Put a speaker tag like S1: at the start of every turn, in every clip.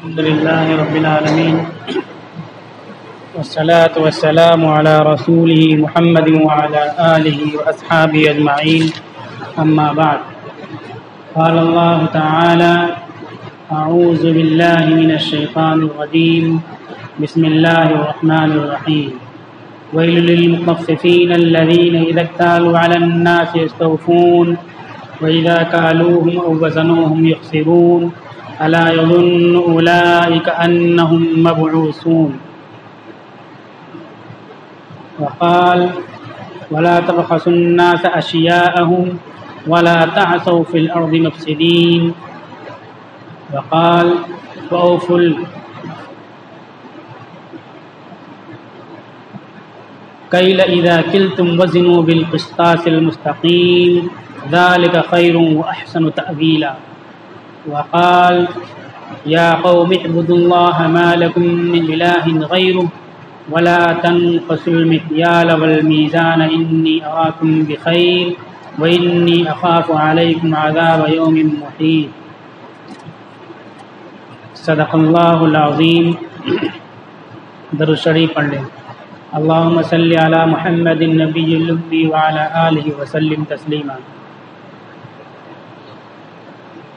S1: الحمد لله رب العالمين والصلاة والسلام على رسوله محمد وعلى آله وأصحابه أجمعين أما بعد قال الله تعالى أعوذ بالله من الشيطان الرجيم بسم الله الرحمن الرحيم ويل للمطففين الذين إذا اكتالوا على الناس يستوفون وإذا كالوهم أو وزنوهم يخسرون ألا يظن أولئك أنهم مبعوثون وقال ولا تبخسوا الناس أشياءهم ولا تعثوا في الأرض مفسدين وقال وأوفوا الكيل إذا كلتم وزنوا بالقسطاس المستقيم ذلك خير وأحسن تأويلا وقال يا قوم اعبدوا الله ما لكم من إله غيره ولا تنقصوا المكيال والميزان إني أراكم بخير وإني أخاف عليكم عذاب يوم محيط صدق اللہ العظیم. درود شریف پڑھ لیں. اللہم صلی علی محمد النبی الأمی وعلی آلہ وسلم تسلیما.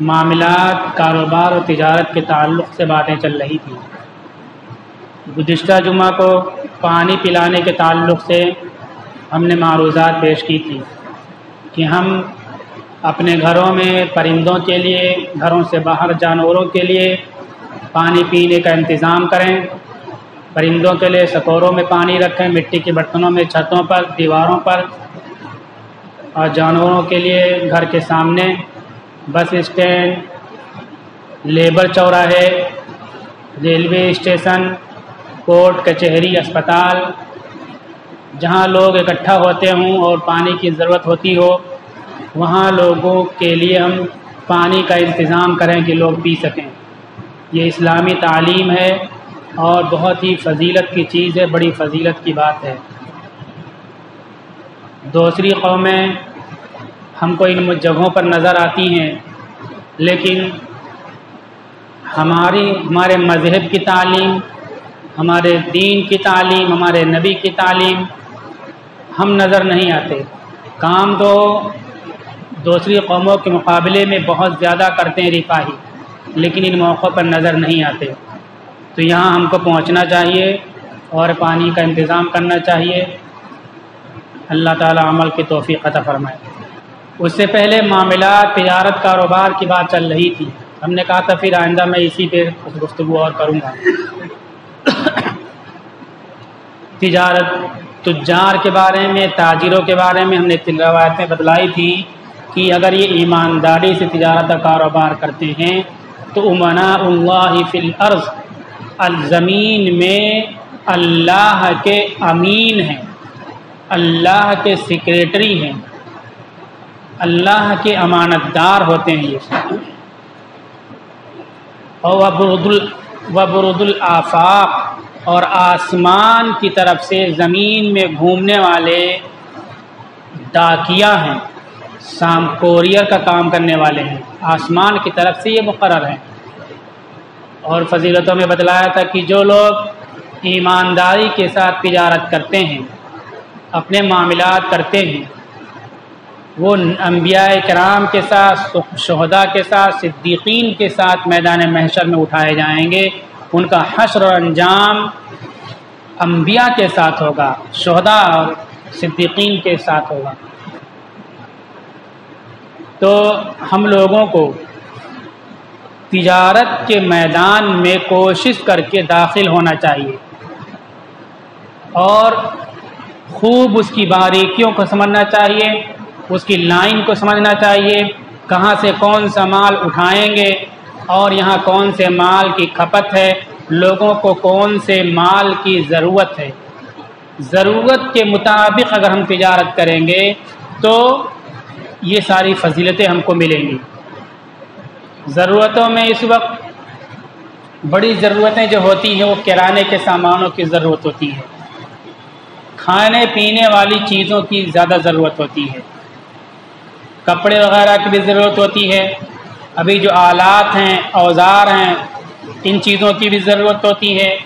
S1: معاملات، کاروبار اور تجارت کے تعلق سے باتیں چل رہی تھیں. گزشتہ جمعہ کو پانی پلانے کے تعلق سے ہم نے معروضات پیش کی تھی کہ ہم اپنے گھروں میں پرندوں کے لیے، گھروں سے باہر جانوروں کے لیے پانی پینے کا انتظام کریں. پرندوں کے لیے سکوروں میں پانی رکھیں، مٹی کے برتنوں میں، چھتوں پر، دیواروں پر، اور جانوروں کے لیے گھر کے سامنے، بس اسٹینڈ، لیبر چوراہے، ریلوے اسٹیشن، کورٹ کچہری، اسپتال، جہاں لوگ اکٹھا ہوتے ہوں اور پانی کی ضرورت ہوتی ہو، وہاں لوگوں کے لیے ہم پانی کا انتظام کریں کہ لوگ پی سکیں. یہ اسلامی تعلیم ہے اور بہت ہی فضیلت کی چیز ہے، بڑی فضیلت کی بات ہے. دوسری قومیں ہم کو ان جگہوں پر نظر آتی ہیں، لیکن ہمارے مذہب کی تعلیم، ہمارے دین کی تعلیم، ہمارے نبی کی تعلیم ہم نظر نہیں آتے. کام تو دوسری قوموں کے مقابلے میں بہت زیادہ کرتے ہیں رفاہی، لیکن ان موقعوں پر نظر نہیں آتے. تو یہاں ہم کو پہنچنا چاہیے اور پانی کا انتظام کرنا چاہیے. اللہ تعالی عمل کی توفیق عطا فرمائے. اس سے پہلے معاملات، تجارت، کاروبار کی بات چل رہی تھی. ہم نے کہا تھا پھر آئندہ میں اسی پہ گفتگو اور کروں گا. تجارت، تجار کے بارے میں، تاجروں کے بارے میں ہم نے روایتیں بتلائی تھی کہ اگر یہ ایمانداری سے تجارت اور کاروبار کرتے ہیں تو امناء اللہ فی الارض، زمین میں اللہ کے امین ہیں، اللہ کے سیکریٹری ہیں، اللہ کے امانت دار ہوتے ہیں یہ. اور وبرد الآفاق، اور آسمان کی طرف سے زمین میں گھومنے والے ڈاکیہ ہیں، کوریئر کا کام کرنے والے ہیں، آسمان کی طرف سے یہ مقرر ہیں. اور فضیلتوں میں بتلایا تھا کہ جو لوگ ایمانداری کے ساتھ تجارت کرتے ہیں، اپنے معاملات کرتے ہیں، وہ انبیاء کرام کے ساتھ، شہداء کے ساتھ، صدیقین کے ساتھ میدان محشر میں اٹھائے جائیں گے. ان کا حشر و انجام انبیاء کے ساتھ ہوگا، شہداء اور صدیقین کے ساتھ ہوگا. تو ہم لوگوں کو تجارت کے میدان میں کوشش کر کے داخل ہونا چاہیے اور خوب اس کی باریکیوں کو سمجھنا چاہیے، اس کی لائن کو سمجھنا چاہیے، کہاں سے کون سا مال اٹھائیں گے اور یہاں کون سے مال کی کھپت ہے، لوگوں کو کون سے مال کی ضرورت ہے. ضرورت کے مطابق اگر ہم تجارت کریں گے تو یہ ساری فضیلتیں ہم کو ملیں گی. ضرورتوں میں اس وقت بڑی ضرورتیں جو ہوتی ہیں وہ کرانے کے سامانوں کی ضرورت ہوتی ہے، کھانے پینے والی چیزوں کی زیادہ ضرورت ہوتی ہے، کپڑے وغیرہ کی بھی ضرورت ہوتی ہے. ابھی جو آلات ہیں، اوزار ہیں، ان چیزوں کی بھی ضرورت ہوتی ہے۔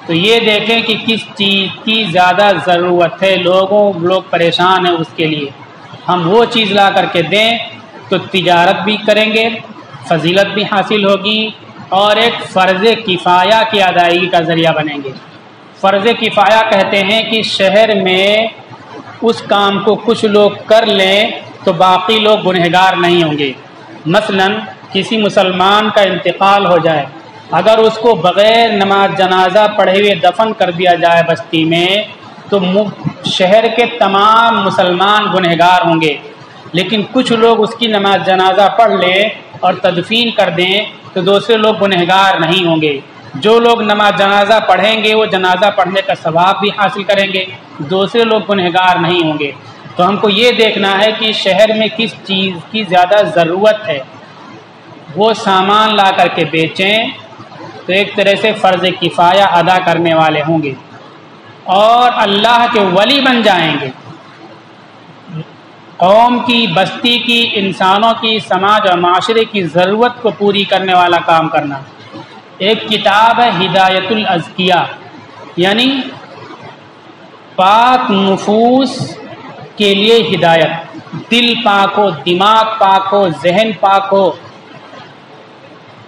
S1: تو یہ دیکھیں کہ کس چیز کی زیادہ ضرورت ہے، لوگ پریشان ہیں اس کے لیے، ہم وہ چیز لا کر کے دیں تو تجارت بھی کریں گے، فضیلت بھی حاصل ہوگی، اور ایک فرض کفایہ کی ادائیگی کا ذریعہ بنیں گے۔ فرض کفایہ کہتے ہیں کہ شہر میں اس کام کو کچھ لوگ کر لیں تو باقی لوگ گنہگار نہیں ہوں گے۔ مثلا کسی مسلمان کا انتقال ہو جائے، اگر اس کو بغیر نماز جنازہ پڑھے ہوئے دفن کر دیا جائے بستی میں تو شہر کے تمام مسلمان گنہگار ہوں گے، لیکن کچھ لوگ اس کی نماز جنازہ پڑھ لیں اور تدفین کر دیں تو دوسرے لوگ گنہگار نہیں ہوں گے۔ جو لوگ نماز جنازہ پڑھیں گے وہ جنازہ پڑھنے کا ثواب بھی حاصل کریں گے، دوسرے لوگ گنہگار نہیں ہوں گے۔ تو ہم کو یہ دیکھنا ہے کہ شہر میں کس چیز کی زیادہ ضرورت ہے، وہ سامان لا کر کے بیچیں تو ایک طرح سے فرض کفایہ ادا کرنے والے ہوں گے اور اللہ کے ولی بن جائیں گے۔ قوم کی، بستی کی، انسانوں کی، سماج اور معاشرے کی ضرورت کو پوری کرنے والا کام کرنا۔ ایک کتاب ہے ہدایت الاذکیہ، یعنی پاک نفوس کے لیے ہدایت، دل پاک ہو، دماغ پاک ہو، ذہن پاک ہو۔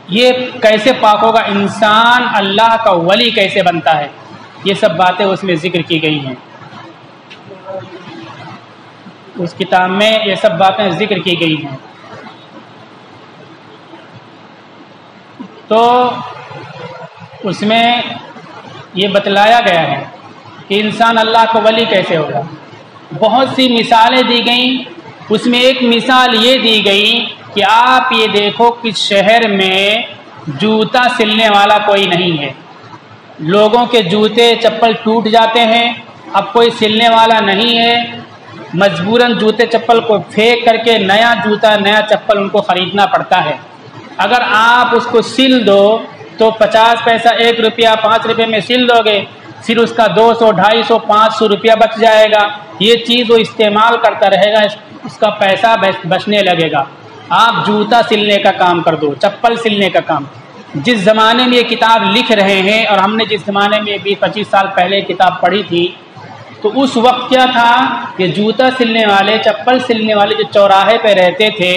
S1: یہ کیسے پاک ہوگا؟ انسان اللہ کا ولی کیسے بنتا ہے، یہ سب باتیں اس میں ذکر کی گئی ہیں، اس کتاب میں یہ سب باتیں ذکر کی گئی ہیں۔ تو اس میں یہ بتلایا گیا ہے کہ انسان اللہ کا ولی کیسے ہوگا۔ بہت سی مثالیں دی گئیں، اس میں ایک مثال یہ دی گئی کہ آپ یہ دیکھو کہ شہر میں جوتا سلنے والا کوئی نہیں ہے، لوگوں کے جوتے چپل ٹوٹ جاتے ہیں، اب کوئی سلنے والا نہیں ہے، مجبوراً جوتے چپل کو پھینک کر کے نیا جوتا، نیا چپل ان کو خریدنا پڑتا ہے۔ اگر آپ اس کو سل دو تو 50 پیسہ، 1 روپیہ، 5 روپے میں سل دو گے، پھر اس کا 200، 250، 500 روپیہ بچ جائے گا۔ یہ چیز وہ استعمال کرتا رہے گا، اس کا پیسہ بچنے لگے گا۔ آپ جوتا سلنے کا کام کر دو، چپل سلنے کا کام۔ جس زمانے میں یہ کتاب لکھ رہے ہیں اور ہم نے جس زمانے میں 20-25 سال پہلے کتاب پڑھی تھی، تو اس وقت کیا تھا کہ جوتا سلنے والے، چپل سلنے والے جو چوراہے پہ رہتے تھے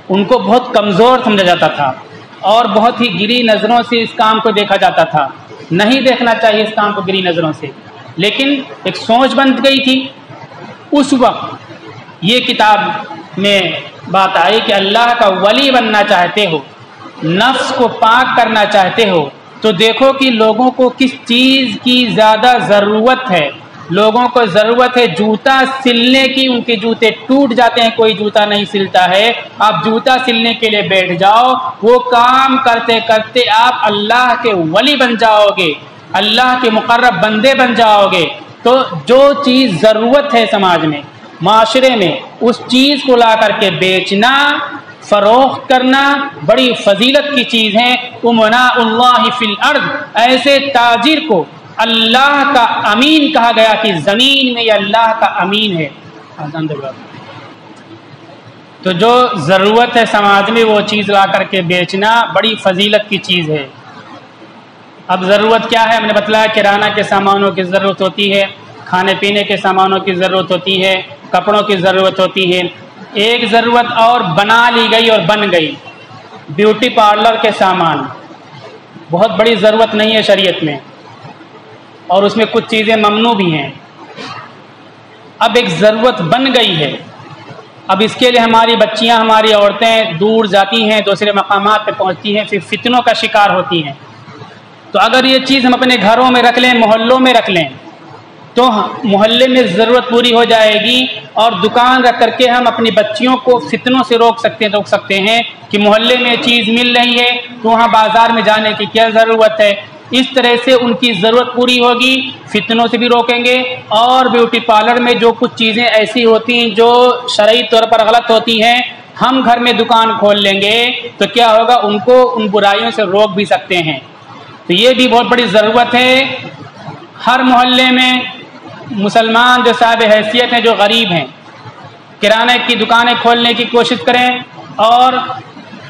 S1: ان کو بہت کمزور سمجھا جاتا تھا اور بہت ہی گری نظروں سے اس کام کو دیکھا جاتا تھا۔ نہیں دیکھنا چاہیے اس کام کو گری نظروں سے، لیکن ایک سوچ بن گئی تھی۔ اس وقت یہ کتاب میں بات آئی کہ اللہ کا ولی بننا چاہتے ہو، نفس کو پاک کرنا چاہتے ہو تو دیکھو کہ لوگوں کو کس چیز کی زیادہ ضرورت ہے۔ لوگوں کو ضرورت ہے جوتا سلنے کی، ان کے جوتے ٹوٹ جاتے ہیں، کوئی جوتا نہیں سلتا ہے، آپ جوتا سلنے کے لیے بیٹھ جاؤ، وہ کام کرتے کرتے آپ اللہ کے ولی بن جاؤ گے، اللہ کے مقرب بندے بن جاؤ گے۔ تو جو چیز ضرورت ہے سماج میں، معاشرے میں، اس چیز کو لا کر کے بیچنا، فروخت کرنا بڑی فضیلت کی چیز ہے۔ امناء اللہ فی الارض، ایسے تاجر کو اللہ کا امین کہا گیا کہ زمین میں یہ اللہ کا امین ہے۔ تو جو ضرورت ہے سماج میں وہ چیز لا کر کے بیچنا بڑی فضیلت کی چیز ہے۔ اب ضرورت کیا ہے؟ ہم نے بتلایا کرانہ کے سامانوں کی ضرورت ہوتی ہے، کھانے پینے کے سامانوں کی ضرورت ہوتی ہے، کپڑوں کی ضرورت ہوتی ہے۔ ایک ضرورت اور بنا لی گئی اور بن گئی، بیوٹی پارلر کے سامان۔ بہت بڑی ضرورت نہیں ہے شریعت میں، اور اس میں کچھ چیزیں ممنوع بھی ہیں۔ اب ایک ضرورت بن گئی ہے، اب اس کے لیے ہماری بچیاں، ہماری عورتیں دور جاتی ہیں، دوسرے مقامات پہ پہنچتی ہیں، پھر فتنوں کا شکار ہوتی ہیں۔ تو اگر یہ چیز ہم اپنے گھروں میں رکھ لیں، محلوں میں رکھ لیں، تو محلے میں ضرورت پوری ہو جائے گی، اور دکان رکھ کر کے ہم اپنی بچیوں کو فتنوں سے روک سکتے ہیں کہ محلے میں چیز مل رہی ہے تو وہاں بازار میں جانے کی کیا ضرورت ہے۔ اس طرح سے ان کی ضرورت پوری ہوگی، فتنوں سے بھی روکیں گے۔ اور بیوٹی پارلر میں جو کچھ چیزیں ایسی ہوتی ہیں جو شرعی طور پر غلط ہوتی ہیں، ہم گھر میں دکان کھول لیں گے تو کیا ہوگا، ان کو ان برائیوں سے روک بھی سکتے ہیں۔ تو یہ بھی بہت بڑی ضرورت ہے۔ ہر محلے میں مسلمان جو صاحب حیثیت ہیں، جو غریب ہیں، کرانہ کی دکانیں کھولنے کی کوشش کریں اور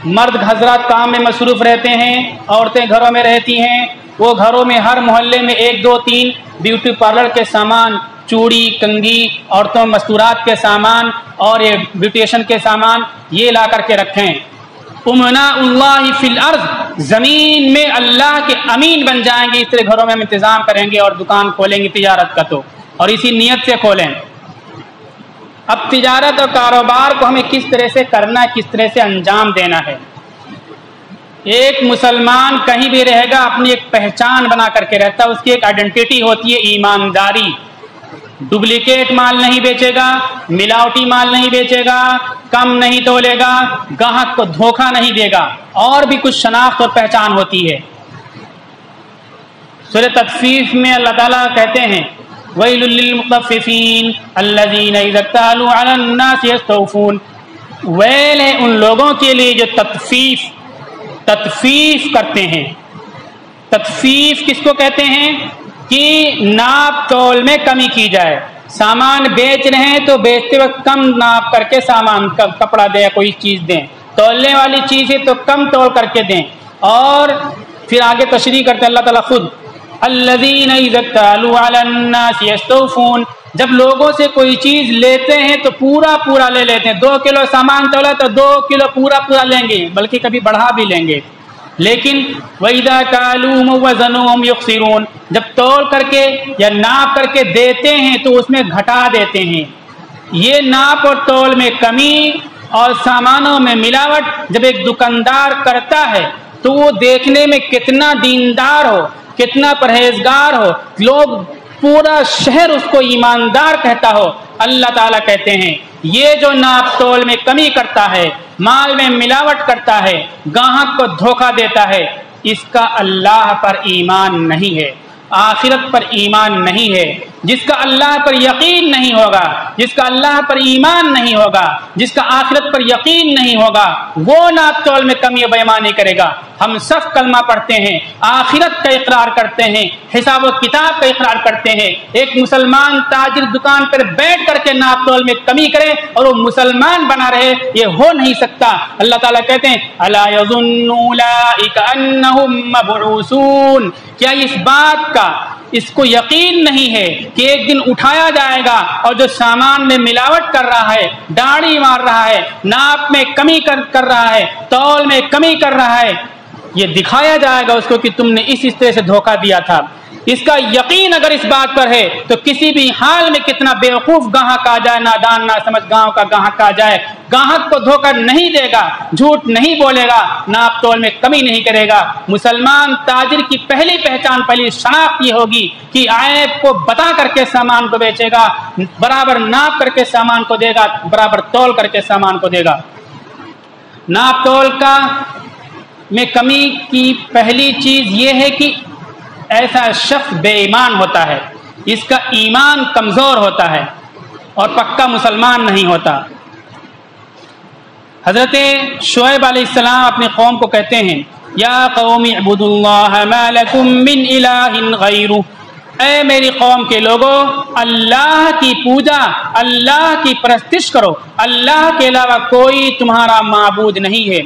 S1: مرد حضرات کام میں مصروف رہتے ہیں، عورتیں گھروں میں رہتی ہیں، وہ گھروں میں ہر محلے میں 1 2 3 بیوٹی پارلر کے سامان، چوڑی کنگھی، عورتوں مستورات کے سامان اور یہ بیوٹیشن کے سامان یہ لا کر کے رکھیں۔ امناء اللہ فی الارض، زمین میں اللہ کے امین بن جائیں گے، اس طرح گھروں میں ہم انتظام کریں گے اور دکان کھولیں گے تجارت کا، تو اور اسی نیت سے کھولیں۔ اب تجارت اور کاروبار کو ہمیں کس طرح سے کرنا ہے، کس طرح سے انجام دینا ہے۔ ایک مسلمان کہیں بھی رہے گا اپنی ایک پہچان بنا کر کے رہتا ہے، اس کی ایک آئیڈینٹی ہوتی ہے ایمانداری۔ ڈپلیکیٹ مال نہیں بیچے گا، ملاوٹی مال نہیں بیچے گا، کم نہیں تولے گا، گاہک کو دھوکہ نہیں دے گا، اور بھی کچھ شناخت اور پہچان ہوتی ہے۔ سورہ تطفیف میں اللہ تعالیٰ کہتے ہیں وَيْلٌ لِّلْمُطَفِّفِينَ الَّذِينَ إِذَا اكْتَالُوا عَلَى النَّاسِ يَسْتَوْفُونَ، ویل ہے ان لوگوں کے لیے جو تطفیف کرتے ہیں۔ تطفیف کس کو کہتے ہیں؟ کہ ناپ تول میں کمی کی جائے، سامان بیچ رہے ہیں تو بیچتے وقت کم ناپ کر کے سامان کپڑا دیں یا کوئی چیز دیں، تولنے والی چیز ہے تو کم تول کر کے دیں۔ اور پھر آگے تشریح کرتے ہیں اللہ تعالیٰ خود، الذین اذا اکتالوا علی الناس یستوفون، جب لوگوں سے کوئی چیز لیتے ہیں تو پورا لے لیتے ہیں۔ 2 کلو سامان تولا تو 2 کلو پورا لیں گے، بلکہ کبھی بڑھا بھی لیں گے۔ لیکن وَإِذَا كَالُوهُمْ وَزَنُوهُمْ يُخْسِرُونَ، جب تول کر کے یا ناپ کر کے دیتے ہیں تو اس میں گھٹا دیتے ہیں۔ یہ ناپ اور تول میں کمی اور سامانوں میں ملاوٹ جب ایک دکاندار کرتا ہے تو وہ دیکھنے میں کتنا دیندار ہو، کتنا پرہیزگار ہو، لوگ پورا شہر اس کو ایماندار کہتا ہو۔ اللہ تعالیٰ کہتے ہیں یہ جو ناپ تول میں کمی کرتا ہے، مال میں ملاوٹ کرتا ہے، گاہک کو دھوکہ دیتا ہے، اس کا اللہ پر ایمان نہیں ہے، آخرت پر ایمان نہیں ہے۔ جس کا اللہ پر یقین نہیں ہوگا، جس کا اللہ پر ایمان نہیں ہوگا، جس کا آخرت پر یقین نہیں ہوگا، وہ ناپ تول میں کمی و بےایمانی کرے گا۔ ہم سب کلمہ پڑھتے ہیں، آخرت کا اقرار کرتے ہیں، حساب و کتاب کا اقرار کرتے ہیں۔ ایک مسلمان تاجر دکان پر بیٹھ کر کے ناپ تول میں کمی کرے اور وہ مسلمان بنا رہے، یہ ہو نہیں سکتا۔ اللہ تعالیٰ کہتے ہیں الا یظن اولئک انہم مبعوثون، کیا اس بات کا اس کو یقین نہیں ہے کہ ایک دن اٹھایا جائے گا اور جو سامان میں ملاوٹ کر رہا ہے، داڑھی مار رہا ہے، ناپ میں کمی کر رہا ہے، تول میں کمی کر رہا ہے، یہ دکھایا جائے گا اس کو کہ تم نے اس طرح سے دھوکہ دیا تھا۔ اس کا یقین اگر اس بات پر ہے تو کسی بھی حال میں کتنا بیوقوف گاہک آ جائے، نادان نہ سمجھ گاؤں کا گاہک آ جائے، گاہک کو دھوکہ نہیں دے گا، جھوٹ نہیں بولے گا، ناپ تول میں کمی نہیں کرے گا۔ مسلمان تاجر کی پہلی پہچان، پہلی شناخت یہ ہوگی کہ عیب کو بتا کر کے سامان کو بیچے گا، برابر ناپ کر کے سامان کو دے گا، برابر تول کر کے سامان کو دے گا۔ ناپ تول کا میں کمی کی پہلی چیز یہ ہے کہ ایسا شخص بے ایمان ہوتا ہے، اس کا ایمان کمزور ہوتا ہے اور پکا مسلمان نہیں ہوتا۔ حضرت شعیب علیہ السلام اپنی قوم کو کہتے ہیں یا قوم اعبدوا اللہ ما لکم من الہ غیرہ، اے میری قوم کے لوگوں، اللہ کی پوجا، اللہ کی پرستش کرو، اللہ کے علاوہ کوئی تمہارا معبود نہیں ہے۔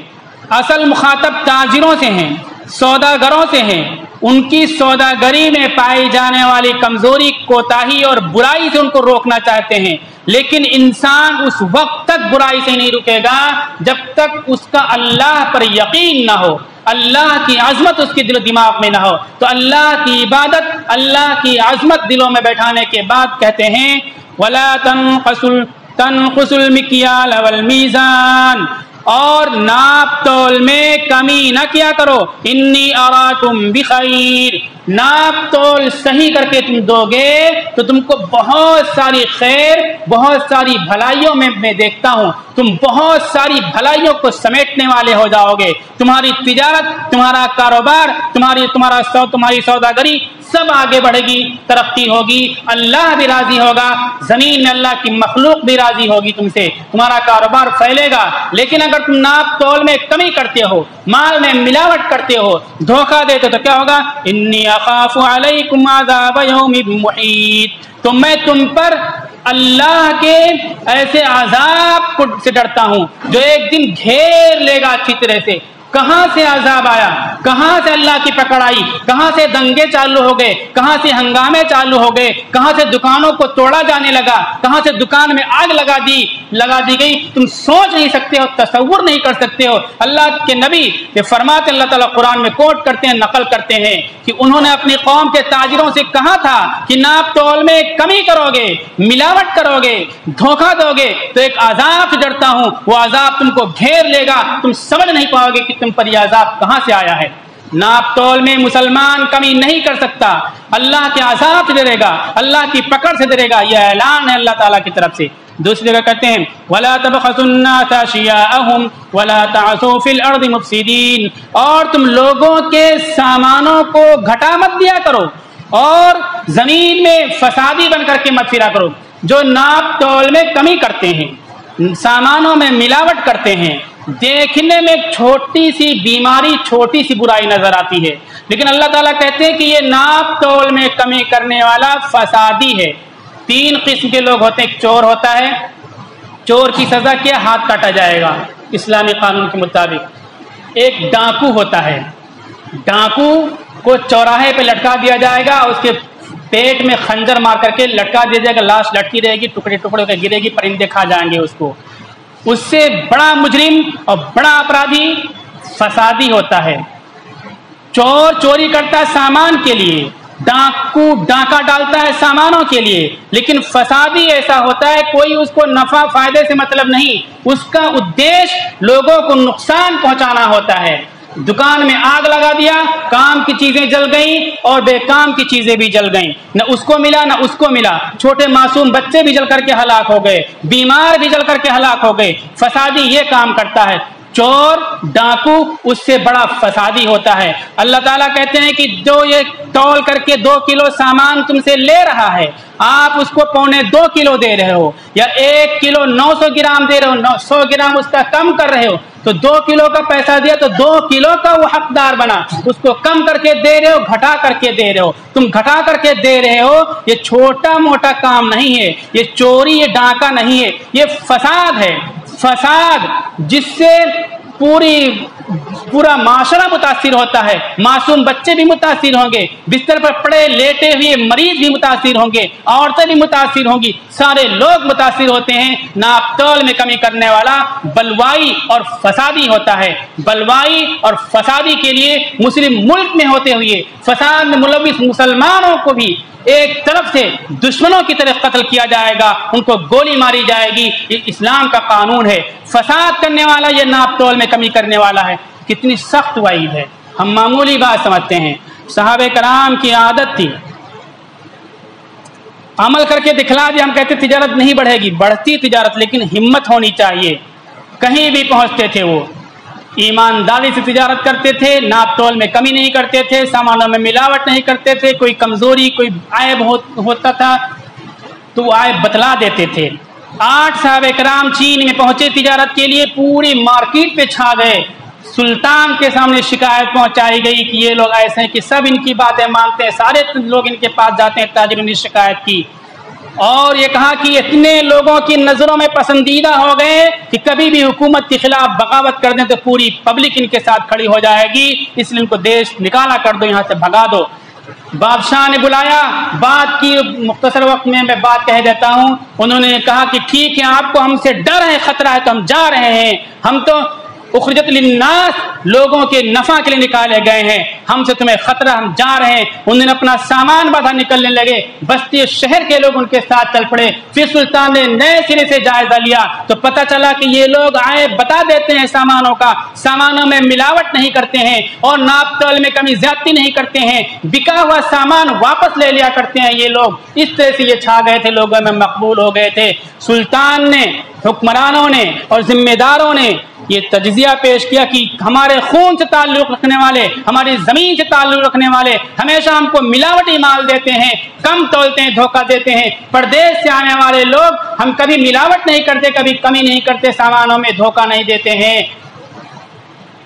S1: اصل مخاطب تاجروں سے ہیں، سوداگروں سے ہیں، ان کی سوداگری میں پائی جانے والی کمزوری، کوتاہی اور برائی سے ان کو روکنا چاہتے ہیں، لیکن انسان اس وقت تک برائی سے نہیں رکے گا جب تک اس کا اللہ پر یقین نہ ہو، اللہ کی عظمت اس کے دل و دماغ میں نہ ہو۔ تو اللہ کی عبادت، اللہ کی عظمت دلوں میں بیٹھانے کے بعد کہتے ہیں وَلَا تَنْقُصُوا الْمِكْيَالَ وَالْمِيزَانَ، اور ناپ تول میں کمی نہ کیا کرو، انی اراکم بخیر، ناپ تول صحیح کر کے تم دو گے تو تم کو بہت ساری خیر، بہت ساری بھلائیوں میں دیکھتا ہوں، تم بہت ساری بھلائیوں کو سمیٹنے والے ہو جاؤ گے، تمہاری تجارت، تمہارا کاروبار، تمہاری سوداگری سب آگے بڑھے گی، ترقی ہوگی، اللہ بھی راضی ہوگا، زمین میں اللہ کی مخلوق بھی راضی ہوگی تم سے، تمہارا کاروبار پھیلے گا۔ لیکن اگر تم ناپ تول میں کمی کرتے ہو، مال میں ملاوٹ کرتے ہو، دھوکہ دیتے تو کیا ہوگا؟ انی اخاف علیکم عذاب یوم محیط، تو میں تم پر اللہ کے ایسے عذاب سے ڈرتا ہوں جو ایک دن گھیر لے گا اچھی طرح سے۔ کہاں سے عذاب آیا، کہاں سے اللہ کی پکڑ آئی، کہاں سے دنگے چالو ہو گئے، کہاں سے ہنگامے چالو ہو گئے، کہاں سے دکانوں کو توڑا جانے لگا، کہاں سے دکان میں آگ لگا دی گئی، تم سوچ نہیں سکتے ہو، تصور نہیں کر سکتے ہو۔ اللہ کے نبی یہ فرماتے، اللہ تعالیٰ قرآن میں کوٹ کرتے ہیں، نقل کرتے ہیں کہ انہوں نے اپنی قوم کے تاجروں سے کہا تھا کہ ناپ تول میں کمی کرو گے، ملاوٹ کرو گے، دھوکہ دو گے تو ایک عذاب سے ڈرتا ہوں، وہ عذاب تم کو گھیر لے گا، تم سمجھ نہیں پاؤ گے کہ تم پر یہ عذاب کہاں سے آیا ہے۔ ناپ تول میں مسلمان کمی نہیں کر سکتا، اللہ کے عذاب سے ڈرے گا، اللہ کی پکڑ سے ڈرے گا، یہ اعلان ہے اللہ تعالیٰ کی طرف سے۔ دوسری جگہ کہتے ہیں وَلَا تَبْخَسُوا النَّاسَ أَشْيَاءَهُمْ وَلَا تَعْثُوا فِي الْأَرْضِ مُفْسِدِينَ، اور تم لوگوں کے سامانوں کو گھٹا مت دیا کرو اور زمین میں فسادی بن کر کے مت پھرا کرو۔ جو ناپ تول میں کمی کرتے ہیں، سامانوں میں ملاوٹ کرتے ہیں، دیکھنے میں چھوٹی سی بیماری، چھوٹی سی برائی نظر آتی ہے، لیکن اللہ تعالیٰ کہتے ہیں کہ یہ ناپ تول میں کمی کرنے والا فسادی ہے۔ تین قسم کے لوگ ہوتے ہیں، ایک چور ہوتا ہے، چور کی سزا کیا، ہاتھ کاٹا جائے گا اسلامی قانون کے مطابق۔ ایک ڈاکو ہوتا ہے، ڈاکو کو چوراہے پہ لٹکا دیا جائے گا، اس کے پیٹ میں خنجر مار کر کے لٹکا دیا جائے گا، لاش لٹکی رہے گی، ٹکڑے ٹکڑے ہو کے گرے گی، پرندے کھا جائیں گے اس کو۔ اس سے بڑا مجرم اور بڑا اپرادھی فسادی ہوتا ہے۔ چور چوری کرتا ہے سامان کے لیے، ڈاکو ڈاکہ ڈالتا ہے سامانوں کے لیے، لیکن فسادی ایسا ہوتا ہے کوئی اس کو نفع فائدے سے مطلب نہیں، اس کا ادیش لوگوں کو نقصان پہنچانا ہوتا ہے۔ دکان میں آگ لگا دیا، کام کی چیزیں جل گئیں اور بے کام کی چیزیں بھی جل گئیں، نہ اس کو ملا نہ اس کو ملا، چھوٹے معصوم بچے بھی جل کر کے ہلاک ہو گئے، بیمار بھی جل کر کے ہلاک ہو گئے۔ فسادی یہ کام کرتا ہے، چور ڈاکو اس سے بڑا فسادی ہوتا ہے۔ اللہ تعالیٰ کہتے ہیں کہ جو یہ تول کر کے 2 کلو سامان تم سے لے رہا ہے، آپ اس کو 1.25 کلو دے رہے ہو، یا 1 کلو 900 گرام دے رہے ہو، 100 گرام اس کا کم کر رہے ہو، تو 2 کلو کا پیسہ دیا تو 2 کلو کا وہ حقدار بنا، اس کو کم کر کے دے رہے ہو، گھٹا کر کے دے رہے ہو، تم گھٹا کر کے دے رہے ہو۔ یہ چھوٹا موٹا کام نہیں ہے، یہ چوری، یہ ڈاکہ نہیں ہے، یہ فساد ہے۔ فساد جس سے پورا معاشرہ متاثر ہوتا ہے، معصوم بچے بھی متاثر ہوں گے، بستر پر پڑے لیٹے ہوئے مریض بھی متاثر ہوں گے، عورتیں بھی متاثر ہوں گی، سارے لوگ متاثر ہوتے ہیں۔ ناپ تول میں کمی کرنے والا بلوائی اور فسادی ہوتا ہے۔ بلوائی اور فسادی کے لیے مسلم ملک میں ہوتے ہوئے فساد میں ملوث مسلمانوں کو بھی ایک طرف سے دشمنوں کی طرف قتل کیا جائے گا، ان کو گولی ماری جائے گی، یہ اسلام کا قانون ہے۔ فساد کرنے والا یہ ناپ تول میں کمی کرنے والا ہے، کتنی سخت وعید ہے۔ ہم معمولی بات سمجھتے ہیں، صحابہ کرام کی عادت تھی، عمل کر کے دکھلا دیا، ہم کہتے تجارت نہیں بڑھے گی، بڑھتی تجارت لیکن ہمت ہونی چاہیے، کہیں بھی پہنچتے تھے وہ ایمانداری سے تجارت کرتے تھے، ناپ تول میں کمی نہیں کرتے تھے، سامانوں میں ملاوٹ نہیں کرتے تھے، کوئی کمزوری کوئی عیب ہوتا تھا تو وہ عیب بتلا دیتے تھے۔ 8 صحابہ کرام چین میں پہنچے تجارت کے لیے، پوری مارکیٹ پہ چھا گئے، سلطان کے سامنے شکایت پہنچائی گئی کہ یہ لوگ ایسے ہیں کہ سب ان کی باتیں مانتے ہیں، سارے لوگ ان کے پاس جاتے ہیں، تاجروں نے شکایت کی اور یہ کہا کہ اتنے لوگوں کی نظروں میں پسندیدہ ہو گئے کہ کبھی بھی حکومت کے خلاف بغاوت کر دیں تو پوری پبلک ان کے ساتھ کھڑی ہو جائے گی، اس لیے ان کو دیش نکالا کر دو، یہاں سے بھگا دو۔ بادشاہ نے بلایا، بات کی، مختصر وقت میں بات کہہ دیتا ہوں۔ انہوں نے کہا کہ ٹھیک ہے، آپ کو ہم سے ڈر ہے، خطرہ ہے تو ہم جا رہے ہیں، ہم تو اخرجت للناس، لوگوں کے نفع کے لیے نکالے گئے ہیں، ہم سے تمہیں خطرہ، ہم جا رہے ہیں۔ انہوں نے اپنا سامان باندھا نکلنے لگے، بستی شہر کے لوگ ان کے ساتھ چل پڑے۔ پھر سلطان نے نئے سرے سے جائزہ لیا تو پتہ چلا کہ یہ لوگ عیب بتا دیتے ہیں سامانوں کا، سامانوں میں ملاوٹ نہیں کرتے ہیں اور ناپ تول میں کمی زیادتی نہیں کرتے ہیں، بکا ہوا سامان واپس لے لیا کرتے ہیں یہ لوگ۔ اس طرح سے یہ چھا گئے تھے، لوگوں میں مقبول ہو گئے تھے۔ سلطان نے، حکمرانوں نے اور ذمہ داروں نے یہ تجزیہ پیش کیا کہ ہمارے خون سے تعلق رکھنے والے، ہماری زمین سے تعلق رکھنے والے ہمیشہ ہم کو ملاوٹی مال دیتے ہیں، کم تولتے ہیں، دھوکہ دیتے ہیں۔ پردیش سے آنے والے لوگ ہم کبھی ملاوٹ نہیں کرتے، کبھی کمی نہیں کرتے، سامانوں میں دھوکہ نہیں دیتے ہیں۔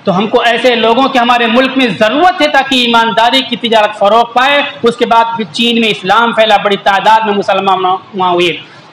S1: تو ہم کو ایسے لوگوں کے ہمارے ملک میں ضرورت ہے تاکہ ایمانداری کی تجارت فروغ پائے۔ اس کے بعد پھر چین میں اسلام پھیلا، بڑی تعداد میں مسلمان وہاں ہوئے۔